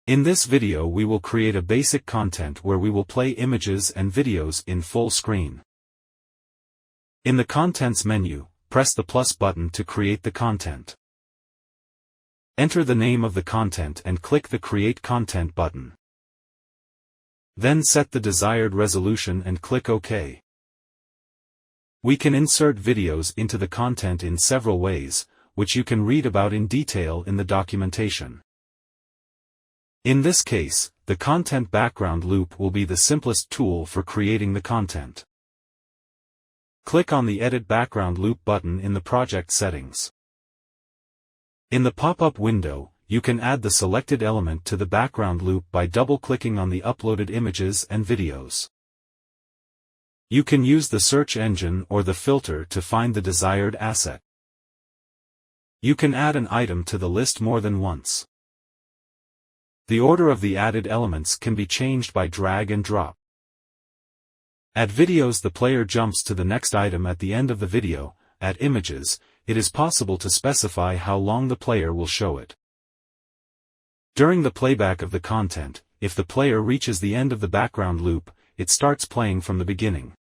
In this video we will create a basic content where we will play images and videos in full screen. In the Contents menu, press the plus button to create the content. Enter the name of the content and click the Create Content button. Then set the desired resolution and click OK. We can insert videos into the content in several ways, which you can read about in detail in the documentation. In this case, the content background loop will be the simplest tool for creating the content. Click on the Edit Background Loop button in the project settings. In the pop-up window, you can add the selected element to the background loop by double-clicking on the uploaded images and videos. You can use the search engine or the filter to find the desired asset. You can add an item to the list more than once. The order of the added elements can be changed by drag and drop. At videos, the player jumps to the next item at the end of the video. At images, it is possible to specify how long the player will show it. During the playback of the content, if the player reaches the end of the background loop, it starts playing from the beginning.